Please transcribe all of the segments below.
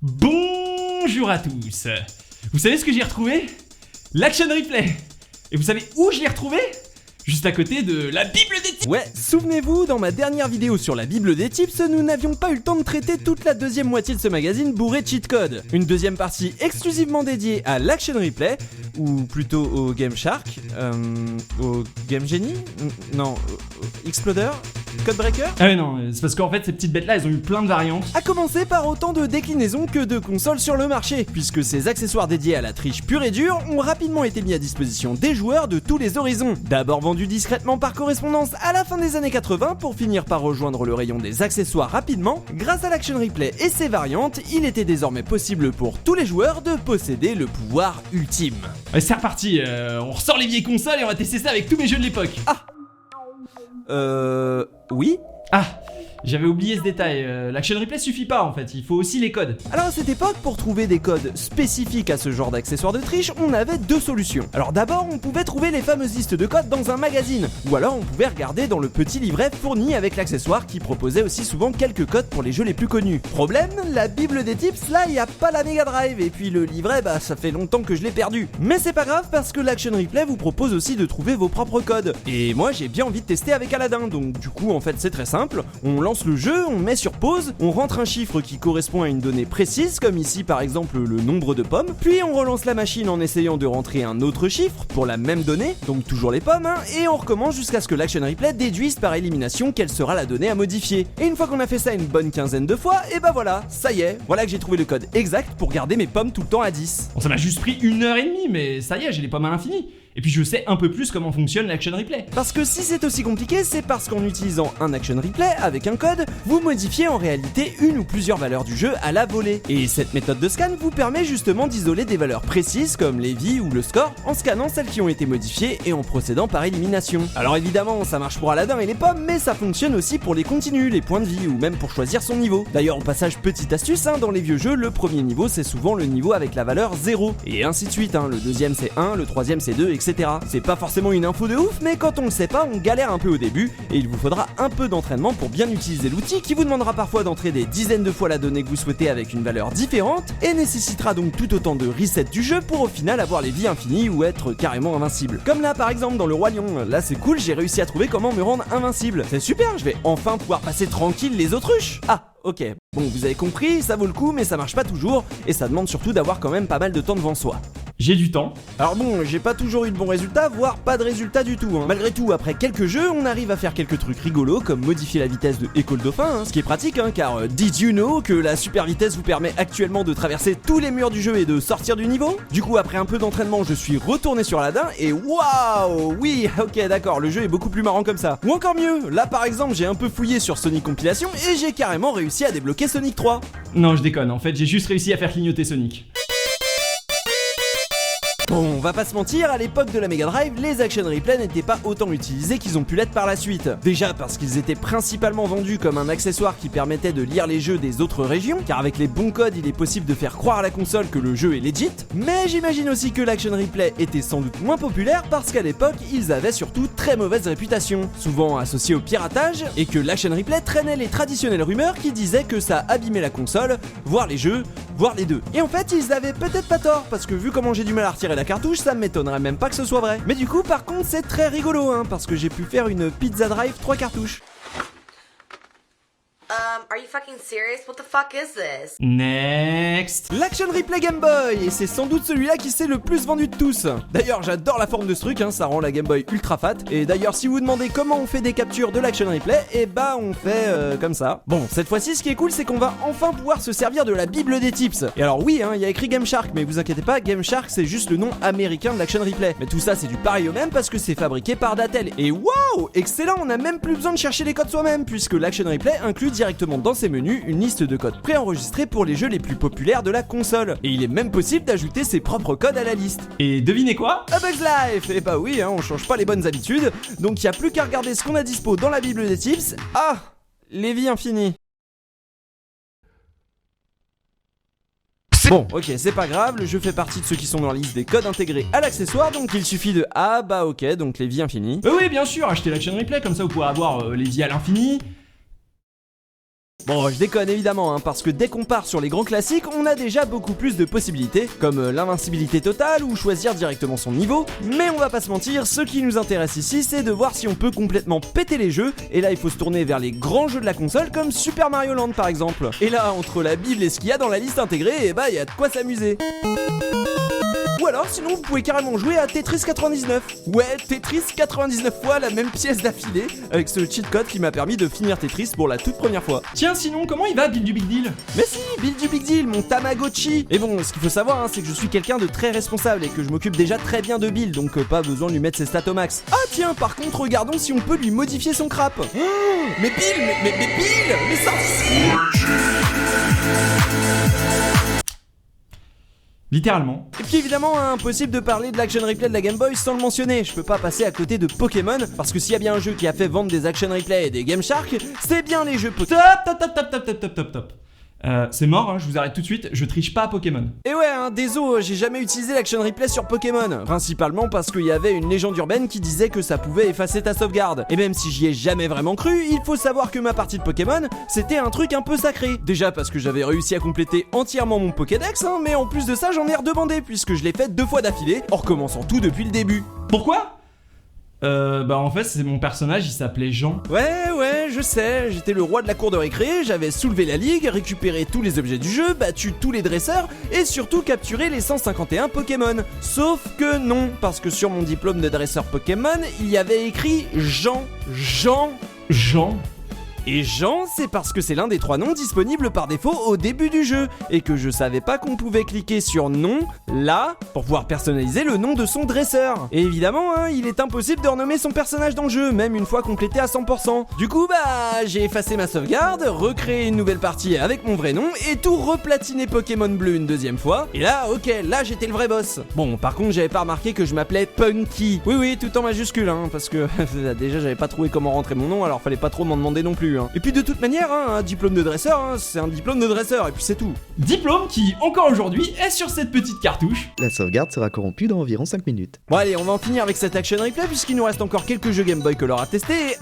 Bonjour à tous. Vous savez ce que j'ai retrouvé? L'Action Replay. Et vous savez où je l'ai retrouvé? Juste à côté de la Bible des tips. Ouais, souvenez-vous, dans ma dernière vidéo sur la Bible des tips, nous n'avions pas eu le temps de traiter toute la deuxième moitié de ce magazine bourré de cheat code. Une deuxième partie exclusivement dédiée à l'Action Replay, ou plutôt au Game Shark, au Game Genie, non, au Exploder, Codebreaker. Ah ouais non, c'est parce qu'en fait ces petites bêtes là elles ont eu plein de variantes. A commencer par autant de déclinaisons que de consoles sur le marché, puisque ces accessoires dédiés à la triche pure et dure ont rapidement été mis à disposition des joueurs de tous les horizons. D'abord vendus discrètement par correspondance à la fin des années 80 pour finir par rejoindre le rayon des accessoires rapidement, grâce à l'Action Replay et ses variantes, il était désormais possible pour tous les joueurs de posséder le pouvoir ultime. Ouais, c'est reparti, on ressort les vieilles consoles et on va tester ça avec tous mes jeux de l'époque. Oui. Ah, j'avais oublié ce détail, l'Action Replay suffit pas en fait, il faut aussi les codes. Alors à cette époque, pour trouver des codes spécifiques à ce genre d'accessoires de triche, on avait deux solutions. Alors d'abord, on pouvait trouver les fameuses listes de codes dans un magazine, ou alors on pouvait regarder dans le petit livret fourni avec l'accessoire qui proposait aussi souvent quelques codes pour les jeux les plus connus. Problème, la Bible des tips, là y a pas la Mega Drive, et puis le livret, bah ça fait longtemps que je l'ai perdu. Mais c'est pas grave parce que l'Action Replay vous propose aussi de trouver vos propres codes. Et moi j'ai bien envie de tester avec Aladdin, donc du coup en fait c'est très simple, on lance le jeu, on met sur pause, on rentre un chiffre qui correspond à une donnée précise, comme ici par exemple le nombre de pommes, puis on relance la machine en essayant de rentrer un autre chiffre pour la même donnée, donc toujours les pommes, et on recommence jusqu'à ce que l'Action Replay déduise par élimination quelle sera la donnée à modifier. Et une fois qu'on a fait ça une bonne quinzaine de fois, et bah voilà, ça y est, voilà que j'ai trouvé le code exact pour garder mes pommes tout le temps à 10. Bon ça m'a juste pris 1h30 mais ça y est, j'ai les pommes à l'infini. Et puis je sais un peu plus comment fonctionne l'Action Replay. Parce que si c'est aussi compliqué, c'est parce qu'en utilisant un Action Replay avec un code, vous modifiez en réalité une ou plusieurs valeurs du jeu à la volée. Et cette méthode de scan vous permet justement d'isoler des valeurs précises comme les vies ou le score en scannant celles qui ont été modifiées et en procédant par élimination. Alors évidemment, ça marche pour Aladdin et les pommes, mais ça fonctionne aussi pour les continues, les points de vie ou même pour choisir son niveau. D'ailleurs, au passage, petite astuce, dans les vieux jeux, le premier niveau c'est souvent le niveau avec la valeur 0. Et ainsi de suite, le deuxième c'est 1, le troisième c'est 2, etc. C'est pas forcément une info de ouf, mais quand on le sait pas, on galère un peu au début, et il vous faudra un peu d'entraînement pour bien utiliser l'outil qui vous demandera parfois d'entrer des dizaines de fois la donnée que vous souhaitez avec une valeur différente, et nécessitera donc tout autant de reset du jeu pour au final avoir les vies infinies ou être carrément invincible. Comme là par exemple dans le Roi Lion, là c'est cool, j'ai réussi à trouver comment me rendre invincible. C'est super, je vais enfin pouvoir passer tranquille les autruches. Ah, ok. Bon, vous avez compris, ça vaut le coup, mais ça marche pas toujours, et ça demande surtout d'avoir quand même pas mal de temps devant soi. J'ai du temps. Alors bon, j'ai pas toujours eu de bons résultats, voire pas de résultats du tout. Malgré tout, après quelques jeux, on arrive à faire quelques trucs rigolos, comme modifier la vitesse de Écho le Dauphin, ce qui est pratique, car did you know que la super vitesse vous permet actuellement de traverser tous les murs du jeu et de sortir du niveau? Du coup, après un peu d'entraînement, je suis retourné sur Aladdin, et waouh! Oui, ok, d'accord, le jeu est beaucoup plus marrant comme ça. Ou encore mieux, là par exemple, j'ai un peu fouillé sur Sonic Compilation, et j'ai carrément réussi à débloquer Sonic 3. Non je déconne, en fait j'ai juste réussi à faire clignoter Sonic. Bon, on va pas se mentir, à l'époque de la Mega Drive, les Action Replay n'étaient pas autant utilisés qu'ils ont pu l'être par la suite. Déjà parce qu'ils étaient principalement vendus comme un accessoire qui permettait de lire les jeux des autres régions, car avec les bons codes, il est possible de faire croire à la console que le jeu est legit. Mais j'imagine aussi que l'Action Replay était sans doute moins populaire parce qu'à l'époque, ils avaient surtout très mauvaise réputation, souvent associés au piratage, et que l'Action Replay traînait les traditionnelles rumeurs qui disaient que ça abîmait la console, voire les jeux, voire les deux. Et en fait, ils avaient peut-être pas tort, parce que vu comment j'ai du mal à retirer la cartouche, ça m'étonnerait même pas que ce soit vrai. Mais du coup, par contre, c'est très rigolo, parce que j'ai pu faire une Pizza Drive 3 cartouches. Are you fucking serious? What the fuck is this? Next. L'Action Replay Game Boy, et c'est sans doute celui-là qui s'est le plus vendu de tous. D'ailleurs, j'adore la forme de ce truc, ça rend la Game Boy ultra fat. Et d'ailleurs, si vous vous demandez comment on fait des captures de l'Action Replay, et bah on fait comme ça. Bon, cette fois-ci, ce qui est cool, c'est qu'on va enfin pouvoir se servir de la Bible des tips. Et alors oui, il y a écrit Game Shark, mais vous inquiétez pas, Game Shark c'est juste le nom américain de l'Action Replay. Mais tout ça c'est du pareil au même parce que c'est fabriqué par Datel. Et waouh, excellent, on a même plus besoin de chercher les codes soi-même, puisque l'Action Replay inclut directement dans ses menus une liste de codes préenregistrés pour les jeux les plus populaires de la console. Et il est même possible d'ajouter ses propres codes à la liste. Et devinez quoi? A Bug's Life. Et bah oui, on change pas les bonnes habitudes, donc y a plus qu'à regarder ce qu'on a dispo dans la Bible des tips. Ah, les vies infinies. Bon, ok, c'est pas grave, le jeu fait partie de ceux qui sont dans la liste des codes intégrés à l'accessoire, donc il suffit de ah bah ok, donc les vies infinies. Oui bien sûr, achetez l'Action Replay, comme ça vous pourrez avoir les vies à l'infini. Bon, je déconne évidemment, hein, parce que dès qu'on part sur les grands classiques, on a déjà beaucoup plus de possibilités, comme l'invincibilité totale ou choisir directement son niveau, mais on va pas se mentir, ce qui nous intéresse ici, c'est de voir si on peut complètement péter les jeux, et là il faut se tourner vers les grands jeux de la console comme Super Mario Land par exemple. Et là, entre la Bible et ce qu'il y a dans la liste intégrée, et bah y a de quoi s'amuser. Ou alors sinon vous pouvez carrément jouer à Tetris 99. Ouais, Tetris 99 fois la même pièce d'affilée, avec ce cheat code qui m'a permis de finir Tetris pour la toute première fois. Tiens, sinon, comment il va, Bill du Big Deal? Mais si, Bill du Big Deal, mon Tamagotchi. Et bon, ce qu'il faut savoir, hein, c'est que je suis quelqu'un de très responsable et que je m'occupe déjà très bien de Bill, donc pas besoin de lui mettre ses stats au max. Ah tiens, par contre, regardons si on peut lui modifier son crap. Oh, mais Bill, mais Bill, mais ça... Littéralement. Et puis évidemment, impossible de parler de l'action replay de la Game Boy sans le mentionner. Je peux pas passer à côté de Pokémon, parce que s'il y a bien un jeu qui a fait vendre des action replay et des Game Shark, c'est bien les jeux Pokémon. Top. C'est mort, hein, je vous arrête tout de suite, je triche pas à Pokémon. Et ouais, désolé, j'ai jamais utilisé l'action replay sur Pokémon, principalement parce qu'il y avait une légende urbaine qui disait que ça pouvait effacer ta sauvegarde. Et même si j'y ai jamais vraiment cru, il faut savoir que ma partie de Pokémon, c'était un truc un peu sacré. Déjà parce que j'avais réussi à compléter entièrement mon Pokédex, mais en plus de ça j'en ai redemandé puisque je l'ai fait 2 fois d'affilée, en recommençant tout depuis le début. Pourquoi? Bah en fait c'est mon personnage, il s'appelait Jean. Ouais, je sais, j'étais le roi de la cour de récré, j'avais soulevé la ligue, récupéré tous les objets du jeu, battu tous les dresseurs et surtout capturé les 151 Pokémon. Sauf que non, parce que sur mon diplôme de dresseur Pokémon, il y avait écrit Jean. Et Jean, c'est parce que c'est l'un des 3 noms disponibles par défaut au début du jeu, et que je savais pas qu'on pouvait cliquer sur nom, là, pour pouvoir personnaliser le nom de son dresseur. Et évidemment, il est impossible de renommer son personnage dans le jeu, même une fois complété à 100%. Du coup, j'ai effacé ma sauvegarde, recréé une nouvelle partie avec mon vrai nom, et tout replatiné Pokémon bleu une deuxième fois, et là, ok, là j'étais le vrai boss. Bon, par contre, j'avais pas remarqué que je m'appelais Punky. Oui, tout en majuscule, parce que déjà j'avais pas trouvé comment rentrer mon nom, alors fallait pas trop m'en demander non plus. Et puis de toute manière, un diplôme de dresseur, c'est un diplôme de dresseur, et puis c'est tout. Diplôme qui, encore aujourd'hui, est sur cette petite cartouche. La sauvegarde sera corrompue dans environ 5 minutes. Bon allez, on va en finir avec cette action replay, puisqu'il nous reste encore quelques jeux Game Boy Color à tester, et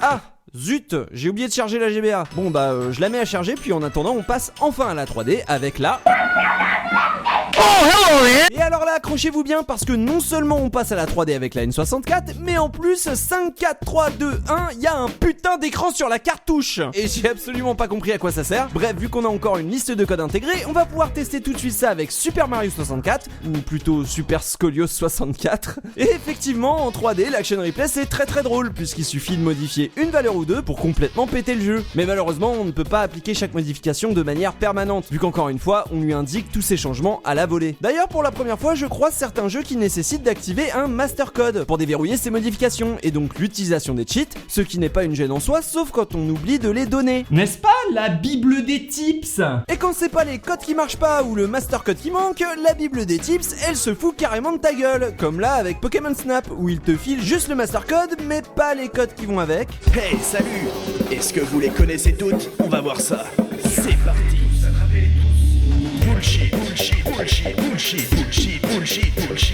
zut, j'ai oublié de charger la GBA. Bon je la mets à charger, puis en attendant, on passe enfin à la 3D avec la... Et alors là, accrochez-vous bien parce que non seulement on passe à la 3D avec la N64, mais en plus 5, 4, 3, 2, 1, il y a un putain d'écran sur la cartouche. Et j'ai absolument pas compris à quoi ça sert. Bref, vu qu'on a encore une liste de codes intégrés, on va pouvoir tester tout de suite ça avec Super Mario 64, ou plutôt Super Scolios 64. Et effectivement, en 3D, l'action replay c'est très drôle, puisqu'il suffit de modifier une valeur ou deux pour complètement péter le jeu. Mais malheureusement, on ne peut pas appliquer chaque modification de manière permanente, vu qu'encore une fois, on lui indique tous ces changements à la volée. D'ailleurs, pour la première fois, je croise certains jeux qui nécessitent d'activer un master code pour déverrouiller ces modifications, et donc l'utilisation des cheats, ce qui n'est pas une gêne en soi, sauf quand on oublie de les donner. N'est-ce pas la Bible des tips? Et quand c'est pas les codes qui marchent pas ou le master code qui manque, la Bible des tips, elle se fout carrément de ta gueule, comme là avec Pokémon Snap, où il te file juste le master code, mais pas les codes qui vont avec. Hey, salut! Est-ce que vous les connaissez toutes? On va voir ça. C'est parti! Bullshit.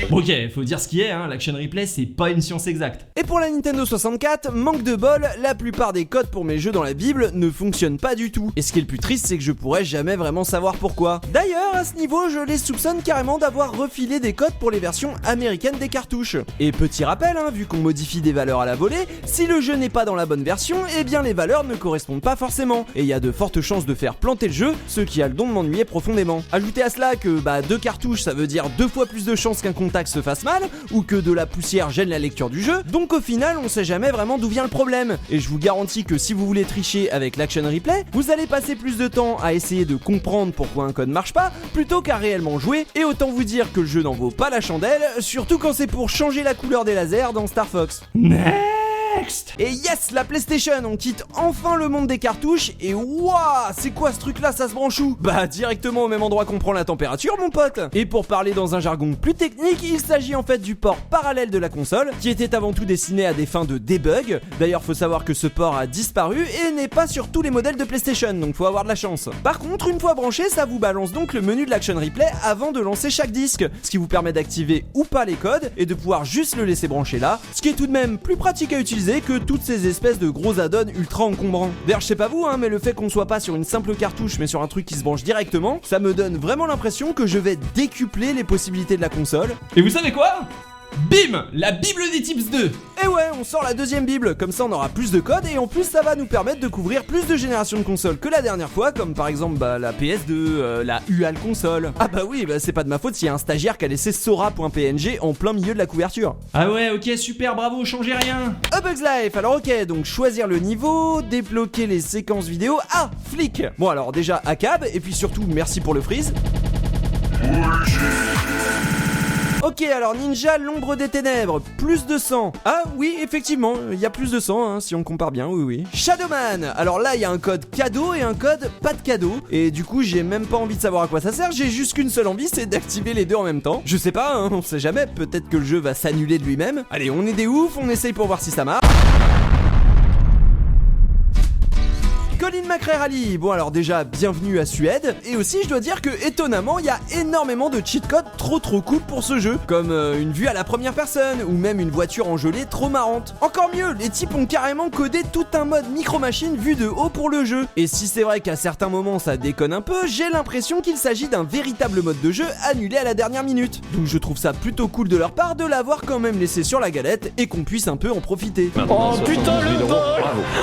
Bon, ok, faut dire ce qui est, l'action replay c'est pas une science exacte. Et pour la Nintendo 64, manque de bol, la plupart des codes pour mes jeux dans la Bible ne fonctionnent pas du tout. Et ce qui est le plus triste, c'est que je pourrais jamais vraiment savoir pourquoi. D'ailleurs, à ce niveau, je les soupçonne carrément d'avoir refilé des codes pour les versions américaines des cartouches. Et petit rappel, vu qu'on modifie des valeurs à la volée, si le jeu n'est pas dans la bonne version, eh bien les valeurs ne correspondent pas forcément. Et il y a de fortes chances de faire planter le jeu, ce qui a le don de m'ennuyer profondément. Ajoutez à cela que 2 cartouches ça veut dire 2 fois plus de chances qu'un contact se fasse mal, ou que de la poussière gêne la lecture du jeu, donc au final on sait jamais vraiment d'où vient le problème. Et je vous garantis que si vous voulez tricher avec l'action replay, vous allez passer plus de temps à essayer de comprendre pourquoi un code marche pas, plutôt qu'à réellement jouer, et autant vous dire que le jeu n'en vaut pas la chandelle, surtout quand c'est pour changer la couleur des lasers dans Star Fox. Next. Et yes, la PlayStation, on quitte enfin le monde des cartouches, et waouh, c'est quoi ce truc là, ça se branche où? Directement au même endroit qu'on prend la température mon pote. Et pour parler dans un jargon plus technique, il s'agit en fait du port parallèle de la console, qui était avant tout destiné à des fins de debug. D'ailleurs faut savoir que ce port a disparu et n'est pas sur tous les modèles de PlayStation, donc faut avoir de la chance. Par contre, une fois branché, ça vous balance donc le menu de l'action replay avant de lancer chaque disque, ce qui vous permet d'activer ou pas les codes, et de pouvoir juste le laisser brancher là, ce qui est tout de même plus pratique à utiliser d'utiliser que toutes ces espèces de gros add-ons ultra encombrants. D'ailleurs je sais pas vous mais le fait qu'on soit pas sur une simple cartouche mais sur un truc qui se branche directement, ça me donne vraiment l'impression que je vais décupler les possibilités de la console. Et vous savez quoi ? Bim, la Bible des Tips 2. Et ouais, on sort la deuxième Bible, comme ça on aura plus de codes et en plus ça va nous permettre de couvrir plus de générations de consoles que la dernière fois, comme par exemple la PS2, la UAL console. Ah bah oui, c'est pas de ma faute s'il y a un stagiaire qui a laissé Sora.png en plein milieu de la couverture. Ah ouais, ok, super, bravo, changez rien. A Bug's Life, alors ok, donc choisir le niveau, débloquer les séquences vidéo, flic. Bon alors déjà ACAB, et puis surtout merci pour le freeze. Ok, alors Ninja, l'ombre des ténèbres, plus de sang. Ah oui, effectivement, il y a plus de sang, si on compare bien, oui. Shadowman, alors là, il y a un code cadeau et un code pas de cadeau. Et du coup, j'ai même pas envie de savoir à quoi ça sert, j'ai juste qu'une seule envie, c'est d'activer les deux en même temps. Je sais pas, on sait jamais, peut-être que le jeu va s'annuler de lui-même. Allez, on est des oufs, on essaye pour voir si ça marche. Colin McRae Rally, bon alors déjà bienvenue à Suède, et aussi je dois dire que étonnamment il y a énormément de cheat codes trop cool pour ce jeu, comme une vue à la première personne, ou même une voiture engelée trop marrante. Encore mieux, les types ont carrément codé tout un mode micro-machine vu de haut pour le jeu, et si c'est vrai qu'à certains moments ça déconne un peu, j'ai l'impression qu'il s'agit d'un véritable mode de jeu annulé à la dernière minute. Donc je trouve ça plutôt cool de leur part de l'avoir quand même laissé sur la galette, et qu'on puisse un peu en profiter. Oh putain le vol.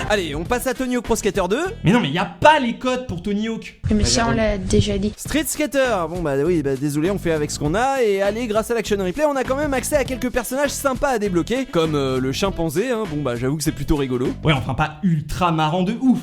Allez, on passe à Tony Hawk Pro Skater 2. Mais non, mais y a pas les codes pour Tony Hawk. Mais ça on l'a déjà dit. Street Skater, bon bah oui, désolé, on fait avec ce qu'on a, et allez, grâce à l'Action Replay, on a quand même accès à quelques personnages sympas à débloquer, comme le chimpanzé, bon bah j'avoue que c'est plutôt rigolo. Ouais, enfin pas ultra marrant de ouf,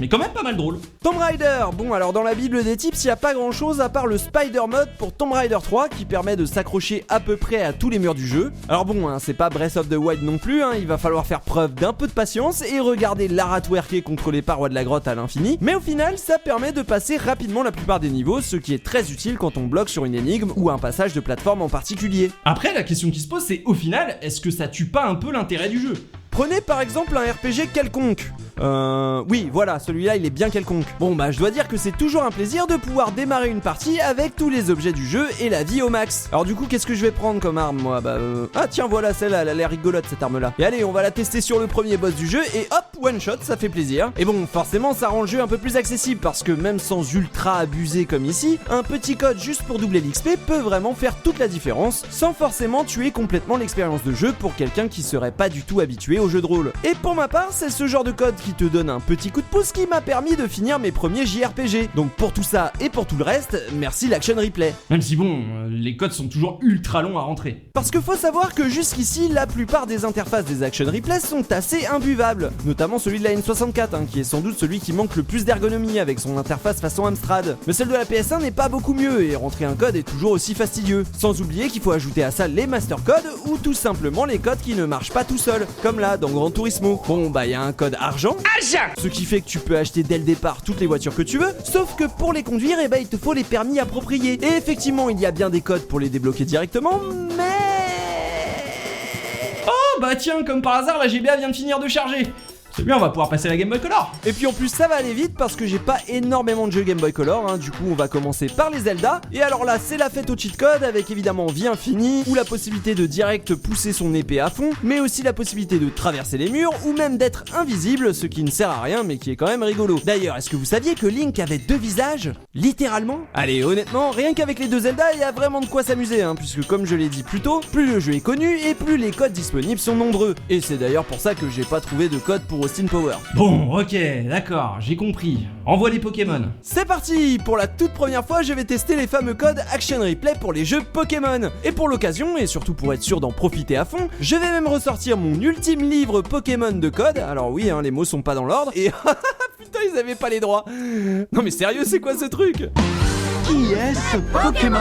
mais quand même pas mal drôle. Tomb Raider, bon alors dans la Bible des tips, y a pas grand chose à part le Spider Mode pour Tomb Raider 3 qui permet de s'accrocher à peu près à tous les murs du jeu. Alors bon, c'est pas Breath of the Wild non plus, il va falloir faire preuve d'un peu de patience et regarder Lara twerker contre les parois de la grotte à l'infini, mais au final ça permet de passer rapidement la plupart des niveaux, ce qui est très utile quand on bloque sur une énigme ou un passage de plateforme en particulier. Après la question qui se pose c'est au final, est-ce que ça tue pas un peu l'intérêt du jeu ? Prenez par exemple un RPG quelconque. Oui, voilà, celui-là il est bien quelconque. Bon bah je dois dire que c'est toujours un plaisir de pouvoir démarrer une partie avec tous les objets du jeu et la vie au max. Alors du coup qu'est-ce que je vais prendre comme arme moi ? Ah tiens voilà celle-là, elle a l'air rigolote cette arme-là. Et allez on va la tester sur le premier boss du jeu et hop, one shot, ça fait plaisir. Et bon forcément ça rend le jeu un peu plus accessible parce que même sans ultra abuser comme ici, un petit code juste pour doubler l'XP peut vraiment faire toute la différence sans forcément tuer complètement l'expérience de jeu pour quelqu'un qui serait pas du tout habitué au jeu de rôle. Et pour ma part c'est ce genre de code qui te donne un petit coup de pouce qui m'a permis de finir mes premiers JRPG. Donc pour tout ça et pour tout le reste, merci l'Action Replay. Même si bon, les codes sont toujours ultra longs à rentrer. Parce que faut savoir que jusqu'ici, la plupart des interfaces des Action Replay sont assez imbuvables. Notamment celui de la N64, qui est sans doute celui qui manque le plus d'ergonomie avec son interface façon Amstrad. Mais celle de la PS1 n'est pas beaucoup mieux et rentrer un code est toujours aussi fastidieux. Sans oublier qu'il faut ajouter à ça les master codes ou tout simplement les codes qui ne marchent pas tout seuls, comme là dans Gran Turismo. Bon bah y a un code argent, ce qui fait que tu peux acheter dès le départ toutes les voitures que tu veux, sauf que pour les conduire, il te faut les permis appropriés. Et effectivement, il y a bien des codes pour les débloquer directement, mais... Oh bah tiens, comme par hasard, la GBA vient de finir de charger. C'est bien, on va pouvoir passer à la Game Boy Color. Et puis en plus ça va aller vite parce que j'ai pas énormément de jeux Game Boy Color, du coup on va commencer par les Zelda. Et alors là c'est la fête au cheat code avec évidemment vie infinie, ou la possibilité de direct pousser son épée à fond, mais aussi la possibilité de traverser les murs, ou même d'être invisible, ce qui ne sert à rien mais qui est quand même rigolo. D'ailleurs, est-ce que vous saviez que Link avait deux visages ? Littéralement ? Allez, honnêtement, rien qu'avec les deux Zelda, il y a vraiment de quoi s'amuser, puisque comme je l'ai dit plus tôt, plus le jeu est connu et plus les codes disponibles sont nombreux. Et c'est d'ailleurs pour ça que j'ai pas trouvé de code pour Austin Power. Bon, ok, d'accord, j'ai compris. Envoie les Pokémon. C'est parti! Pour la toute première fois, je vais tester les fameux codes Action Replay pour les jeux Pokémon. Et pour l'occasion, et surtout pour être sûr d'en profiter à fond, je vais même ressortir mon ultime livre Pokémon de code. Alors oui, les mots sont pas dans l'ordre, et putain, ils avaient pas les droits. Non mais sérieux, c'est quoi ce truc? Qui est ce Pokémon?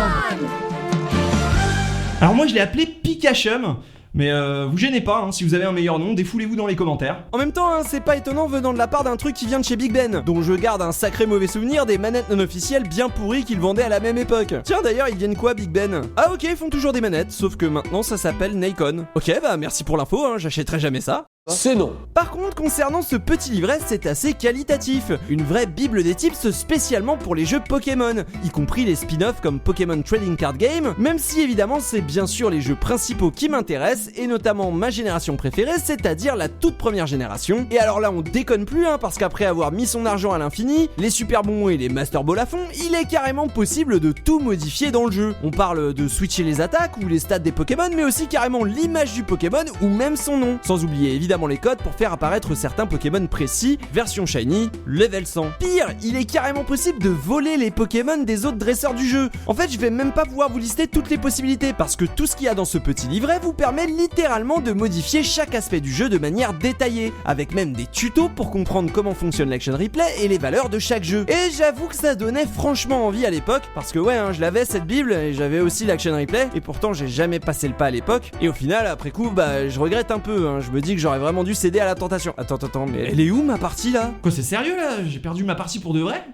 Alors moi je l'ai appelé Pikachum. Mais vous gênez pas, si vous avez un meilleur nom, défoulez-vous dans les commentaires. En même temps, c'est pas étonnant venant de la part d'un truc qui vient de chez Big Ben, dont je garde un sacré mauvais souvenir des manettes non officielles bien pourries qu'ils vendaient à la même époque. Tiens d'ailleurs, ils viennent quoi Big Ben? Ah ok, ils font toujours des manettes, sauf que maintenant ça s'appelle Nacon. Ok, bah merci pour l'info, j'achèterai jamais ça. C'est non. Par contre, concernant ce petit livret, c'est assez qualitatif. Une vraie bible des tips spécialement pour les jeux Pokémon, y compris les spin-offs comme Pokémon Trading Card Game, même si évidemment c'est bien sûr les jeux principaux qui m'intéressent, et notamment ma génération préférée, c'est-à-dire la toute première génération. Et alors là on déconne plus, parce qu'après avoir mis son argent à l'infini, les super bons et les Master Ball à fond, il est carrément possible de tout modifier dans le jeu. On parle de switcher les attaques ou les stats des Pokémon, mais aussi carrément l'image du Pokémon ou même son nom, sans oublier évidemment les codes pour faire apparaître certains Pokémon précis, version Shiny, level 100. Pire, il est carrément possible de voler les Pokémon des autres dresseurs du jeu. En fait, je vais même pas pouvoir vous lister toutes les possibilités, parce que tout ce qu'il y a dans ce petit livret vous permet littéralement de modifier chaque aspect du jeu de manière détaillée, avec même des tutos pour comprendre comment fonctionne l'Action Replay et les valeurs de chaque jeu. Et j'avoue que ça donnait franchement envie à l'époque, parce que ouais, je l'avais cette bible, et j'avais aussi l'Action Replay, et pourtant j'ai jamais passé le pas à l'époque, et au final, après coup, je regrette un peu, je me dis que j'aurais vraiment dû céder à la tentation. Attends, mais elle est où ma partie là? Quoi, c'est sérieux là? J'ai perdu ma partie pour de vrai?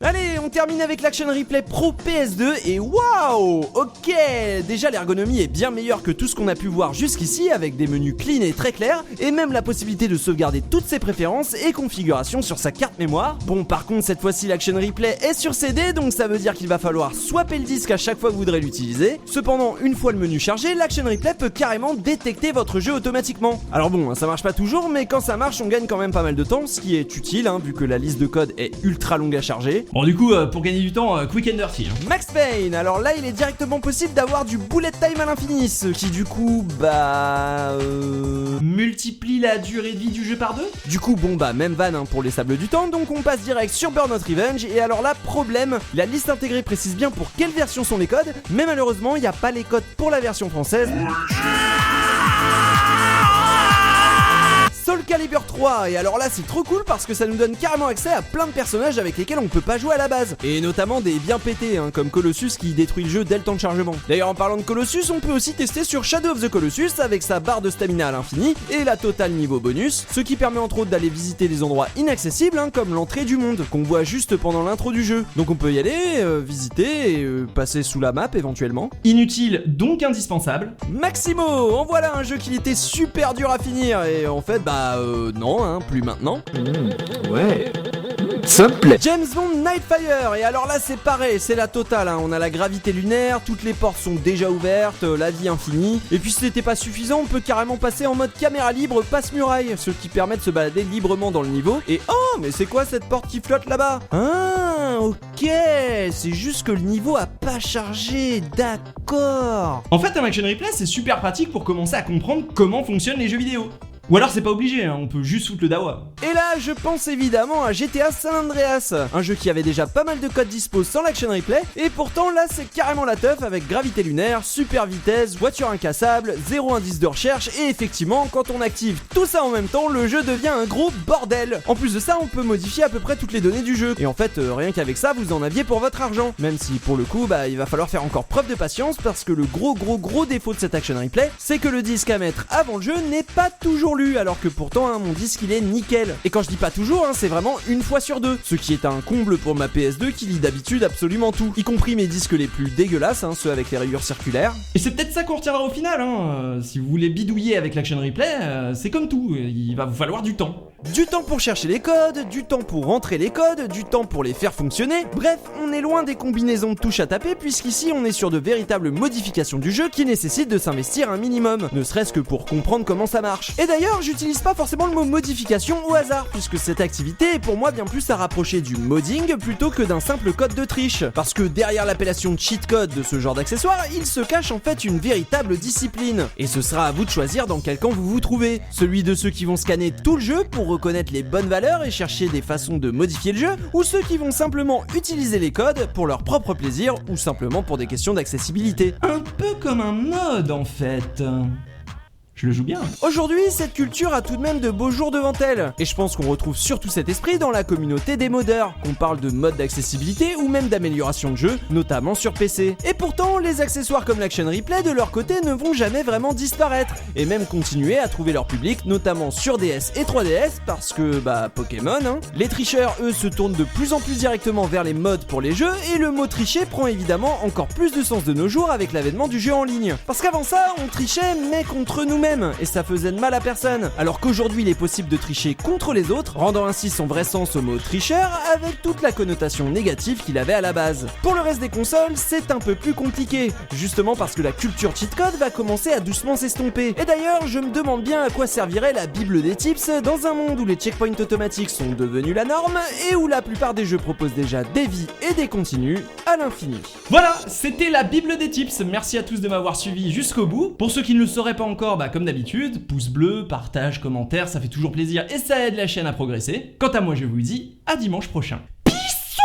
Allez, on termine avec l'Action Replay Pro PS2 et waouh! Ok, déjà l'ergonomie est bien meilleure que tout ce qu'on a pu voir jusqu'ici, avec des menus clean et très clairs, et même la possibilité de sauvegarder toutes ses préférences et configurations sur sa carte mémoire. Bon, par contre, cette fois-ci l'Action Replay est sur CD, donc ça veut dire qu'il va falloir swapper le disque à chaque fois que vous voudrez l'utiliser. Cependant, une fois le menu chargé, l'Action Replay peut carrément détecter votre jeu automatiquement. Alors bon, ça marche pas toujours, mais quand ça marche, on gagne quand même pas mal de temps, ce qui est utile, vu que la liste de codes est ultra longue à charger. Bon, du coup, pour gagner du temps, quick and dirty. Max Payne, alors là il est directement possible d'avoir du bullet time à l'infini, ce qui du coup, multiplie la durée de vie du jeu par 2. Du coup, même van pour les sables du temps, donc on passe direct sur Burnout Revenge, et alors là, problème, la liste intégrée précise bien pour quelle version sont les codes, mais malheureusement, il n'y a pas les codes pour la version française. Soul Calibur 3, et alors là c'est trop cool parce que ça nous donne carrément accès à plein de personnages avec lesquels on peut pas jouer à la base, et notamment des bien pétés comme Colossus qui détruit le jeu dès le temps de chargement. D'ailleurs en parlant de Colossus, on peut aussi tester sur Shadow of the Colossus avec sa barre de stamina à l'infini et la totale niveau bonus, ce qui permet entre autres d'aller visiter des endroits inaccessibles comme l'entrée du monde qu'on voit juste pendant l'intro du jeu. Donc on peut y aller, visiter et passer sous la map éventuellement. Inutile donc indispensable. Maximo, en voilà un jeu qui était super dur à finir, et en fait non, plus maintenant. Ouais. Ça me plaît. James Bond Nightfire, et alors là c'est pareil, c'est la totale, on a la gravité lunaire, toutes les portes sont déjà ouvertes, la vie infinie, et puis si c'était pas suffisant, on peut carrément passer en mode caméra libre passe-muraille, ce qui permet de se balader librement dans le niveau, et oh, mais c'est quoi cette porte qui flotte là-bas? Ah, ok, c'est juste que le niveau a pas chargé, d'accord. En fait, un Action Replay, c'est super pratique pour commencer à comprendre comment fonctionnent les jeux vidéo. Ou alors c'est pas obligé, on peut juste foutre le dawa. Et là, je pense évidemment à GTA San Andreas, un jeu qui avait déjà pas mal de codes dispo sans l'Action Replay, et pourtant là c'est carrément la teuf avec gravité lunaire, super vitesse, voiture incassable, 0 indice de recherche, et effectivement, quand on active tout ça en même temps, le jeu devient un gros bordel. En plus de ça, on peut modifier à peu près toutes les données du jeu, et en fait, rien qu'avec ça, vous en aviez pour votre argent. Même si pour le coup, il va falloir faire encore preuve de patience, parce que le gros défaut de cette Action Replay, c'est que le disque à mettre avant le jeu n'est pas toujours lu, alors que pourtant mon disque il est nickel. Et quand je dis pas toujours, c'est vraiment une fois sur deux, ce qui est un comble pour ma PS2 qui lit d'habitude absolument tout, y compris mes disques les plus dégueulasses, ceux avec les rayures circulaires. Et c'est peut-être ça qu'on retiendra au final, si vous voulez bidouiller avec l'Action Replay, c'est comme tout, il va vous falloir du temps. Du temps pour chercher les codes, du temps pour rentrer les codes, du temps pour les faire fonctionner. Bref, on est loin des combinaisons de touches à taper, puisqu'ici on est sur de véritables modifications du jeu qui nécessitent de s'investir un minimum, ne serait-ce que pour comprendre comment ça marche. Et d'ailleurs, j'utilise pas forcément le mot modification au hasard, puisque cette activité est pour moi bien plus à rapprocher du modding plutôt que d'un simple code de triche. Parce que derrière l'appellation cheat code de ce genre d'accessoire, il se cache en fait une véritable discipline. Et ce sera à vous de choisir dans quel camp vous vous trouvez. Celui de ceux qui vont scanner tout le jeu pour reconnaître les bonnes valeurs et chercher des façons de modifier le jeu, ou ceux qui vont simplement utiliser les codes pour leur propre plaisir ou simplement pour des questions d'accessibilité. Un peu comme un mode en fait. Je le joue bien. Aujourd'hui, cette culture a tout de même de beaux jours devant elle, et je pense qu'on retrouve surtout cet esprit dans la communauté des modeurs, qu'on parle de mode d'accessibilité ou même d'amélioration de jeu, notamment sur PC. Et pourtant, les accessoires comme l'Action Replay de leur côté ne vont jamais vraiment disparaître, et même continuer à trouver leur public, notamment sur DS et 3DS, parce que, Pokémon, Les tricheurs, eux, se tournent de plus en plus directement vers les mods pour les jeux, et le mot tricher prend évidemment encore plus de sens de nos jours avec l'avènement du jeu en ligne. Parce qu'avant ça, on trichait, mais contre nous-mêmes. nous-mêmes et ça faisait de mal à personne. Alors qu'aujourd'hui il est possible de tricher contre les autres, rendant ainsi son vrai sens au mot tricheur avec toute la connotation négative qu'il avait à la base. Pour le reste des consoles, c'est un peu plus compliqué, justement parce que la culture cheat code va commencer à doucement s'estomper. Et d'ailleurs, je me demande bien à quoi servirait la Bible des tips dans un monde où les checkpoints automatiques sont devenus la norme et où la plupart des jeux proposent déjà des vies et des continues à l'infini. Voilà, c'était la Bible des tips. Merci à tous de m'avoir suivi jusqu'au bout. Pour ceux qui ne le sauraient pas encore, comme d'habitude, pouce bleu, partage, commentaire, ça fait toujours plaisir et ça aide la chaîne à progresser. Quant à moi, je vous dis à dimanche prochain. Peace.